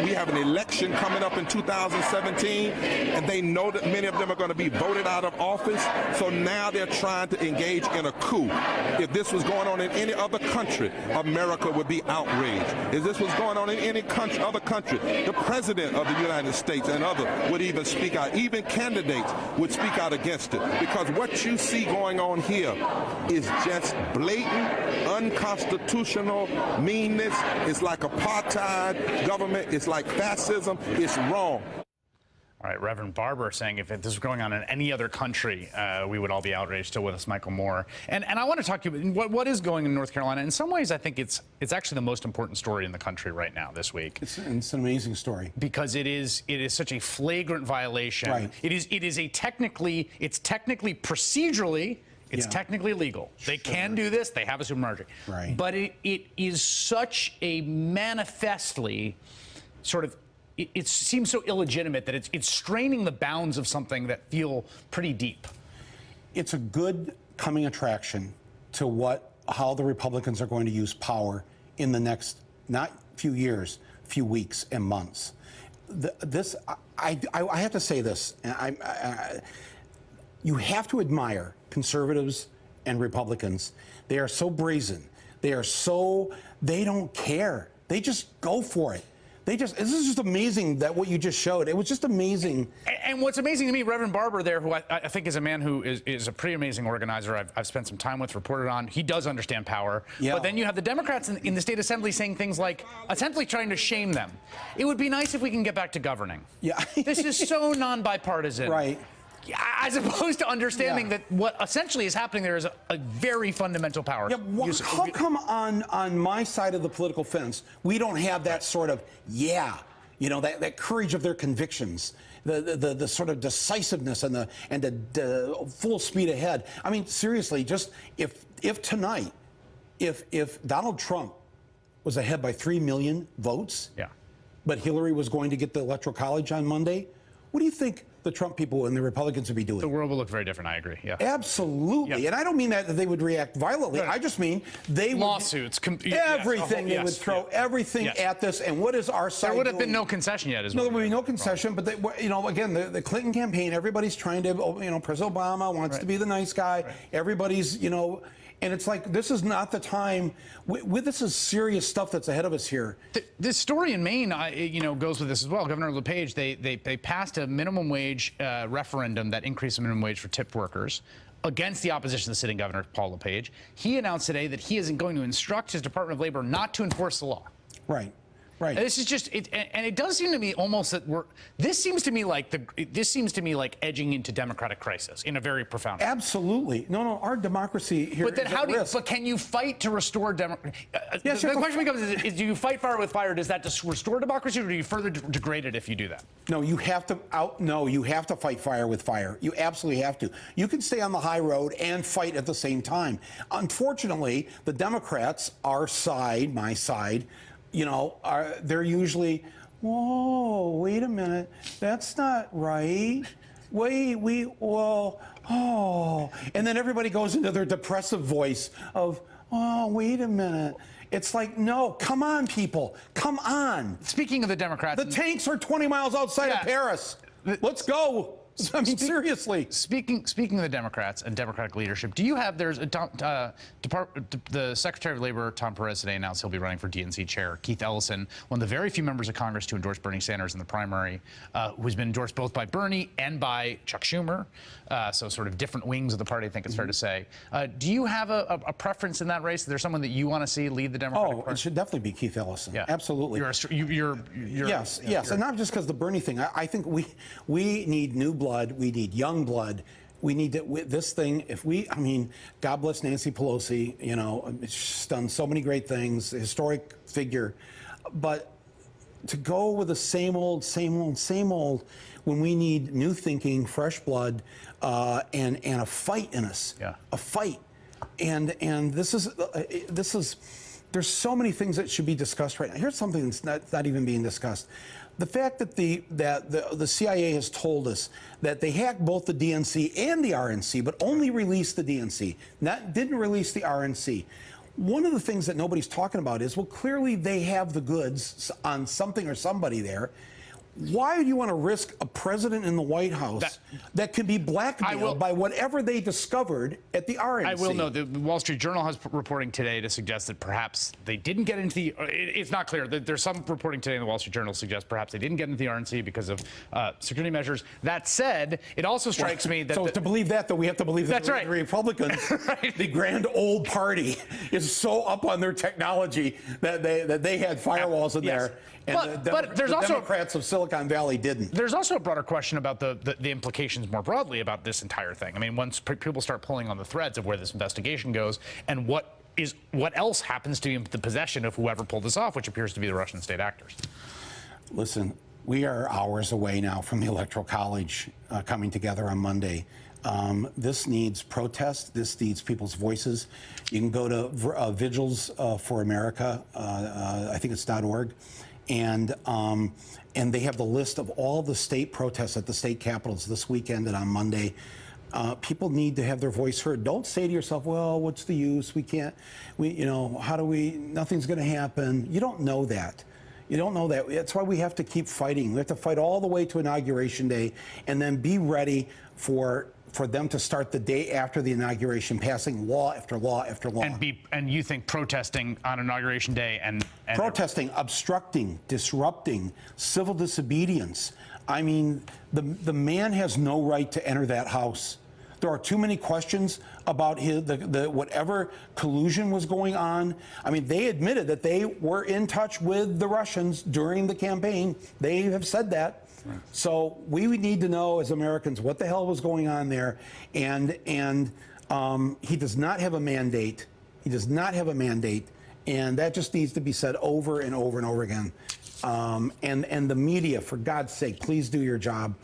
We have an election coming up in 2017, and they know that many of them are going to be voted out of office. So now they're trying to engage in a coup. If this was going on in any other country, America would be outraged. If this was going on in any country, other country, the president of the United States and others would even speak out. Even candidates would speak out against it. Because what you see going on here is just blatant, unconstitutional meanness. It's like apartheid government. It's like fascism. It's wrong. All right, Reverend Barber saying if this was going on in any other country, we would all be outraged. Still with us, Michael Moore. And I want to talk to you about what is going in North Carolina. In some ways, I think it's actually the most important story in the country right now this week. It's an amazing story. Because it is such a flagrant violation. Right. It's technically procedurally, it's technically legal. They can do this. They have a supermarket. Right. But it is such a manifestly sort of, it seems so illegitimate that it's straining the bounds of something that feel pretty deep. It's a good coming attraction to how the Republicans are going to use power in the next, not few years, few weeks and months. I have to say this, and you have to admire conservatives and Republicans. They are so brazen. They don't care. They just go for it. This is just amazing that what you just showed. It was just amazing. And what's amazing to me, Reverend Barber there, who I think is a man who is a pretty amazing organizer I've spent some time with, reported on. He does understand power. Yeah. But then you have the Democrats in the state assembly saying things like, essentially trying to shame them. It would be nice if we can get back to governing. Yeah. This is so non-bipartisan. Right. As opposed to understanding that what essentially is happening there is a very fundamental power. Yeah, how come on my side of the political fence we don't have that sort of, that courage of their convictions, the sort of decisiveness and the full speed ahead? I mean, seriously, just if tonight, if Donald Trump was ahead by 3 million votes, but Hillary was going to get the Electoral College on Monday, what do you think the Trump people and the Republicans would be doing? The world will look very different. I agree. Yeah, absolutely. And I don't mean that they would react violently. I just mean they lawsuits, everything. They would throw everything at this. And what is our side? There would have been no concession yet. No, there would be no concession. But again, the Clinton campaign. Everybody's trying to. President Obama wants to be the nice guy. Everybody's. And it's like, this is not the time. This is serious stuff that's ahead of us here. This story in Maine, goes with this as well. Governor LePage, they passed a minimum wage referendum that increased the minimum wage for tipped workers against the opposition of the sitting governor, Paul LePage. He announced today that he isn't going to instruct his Department of Labor not to enforce the law. Right. Right. And this is just and it does seem to me almost that this seems to me like edging into democratic crisis in a very profound way. Absolutely. No, our democracy here. But then but can you fight to restore democracy? Yes, the question becomes is do you fight fire with fire? Does that just restore democracy, or do you further degrade it if you do that? No, you have to fight fire with fire. You absolutely have to. You can stay on the high road and fight at the same time. Unfortunately, the Democrats, our side, my side, they're usually, whoa, wait a minute, that's not right. And then everybody goes into their depressive voice of, oh, wait a minute. It's like, no, come on, people, come on. Speaking of the Democrats, the tanks are 20 miles outside of Paris. Let's go. I mean, seriously. Speaking of the Democrats and Democratic leadership, do you have the Secretary of Labor, Tom Perez, today announced he'll be running for DNC chair. Keith Ellison, one of the very few members of Congress to endorse Bernie Sanders in the primary, who's been endorsed both by Bernie and by Chuck Schumer. So sort of different wings of the party, I think it's fair to say. Do you have a preference in that race? Is there someone that you want to see lead the Democratic Party? It should definitely be Keith Ellison. Yeah. Absolutely. Yes, and not just because the Bernie thing. I think we need new blood. We need young blood. We need this thing. God bless Nancy Pelosi. She's done so many great things, a historic figure. But to go with the same old when we need new thinking, fresh blood, and a fight in us. Yeah. A fight. And this is there's so many things that should be discussed right now. Here's something that's not even being discussed. The fact that the CIA has told us that they hacked both the DNC and the RNC, but only released the DNC, didn't release the RNC. one of the things that nobody's talking about is, well, clearly they have the goods on something or somebody there. Why do you want to risk a president in the White House that could be blackmailed by whatever they discovered at the RNC? I will know. The Wall Street Journal has reporting today to suggest that perhaps they didn't get into the... It's not clear. There's some reporting today in the Wall Street Journal suggests perhaps they didn't get into the RNC because of security measures. That said, it also strikes me that... So to believe that, though, we have to believe that the Republicans, the grand old party, is so up on their technology that they had firewalls in there. And but there's also Democrats of Silicon Valley didn't. There's also a broader question about the implications more broadly about this entire thing. I mean, once people start pulling on the threads of where this investigation goes and what else happens to be in the possession of whoever pulled this off, which appears to be the Russian state actors. Listen, we are hours away now from the Electoral College coming together on Monday. This needs protest. This needs people's voices. You can go to Vigils for America. I think it's .org. And they have the list of all the state protests at the state capitals this weekend and on Monday. People need to have their voice heard. Don't say to yourself, well, what's the use? We can't, how do we, nothing's going to happen. You don't know that. You don't know that. That's why we have to keep fighting. We have to fight all the way to Inauguration Day and then be ready for them to start the day after the inauguration, passing law after law after law. And you think protesting on Inauguration Day and protesting, obstructing, disrupting, civil disobedience. I mean, the man has no right to enter that house. There are too many questions about whatever collusion was going on. I mean, they admitted that they were in touch with the Russians during the campaign. They have said that. Right. So we need to know as Americans what the hell was going on there. And he does not have a mandate. He does not have a mandate. And that just needs to be said over and over and over again. And the media, for God's sake, please do your job.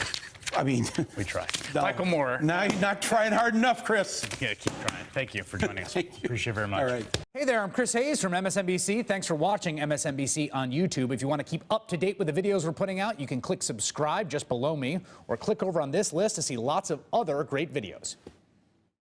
I mean, we try. No, Michael Moore. Now you're not trying hard enough, Chris. Yeah, keep trying. Thank you for joining us. Appreciate it very much. All right. Hey there, I'm Chris Hayes from MSNBC. Thanks for watching MSNBC on YouTube. If you want to keep up to date with the videos we're putting out, you can click subscribe just below me or click over on this list to see lots of other great videos.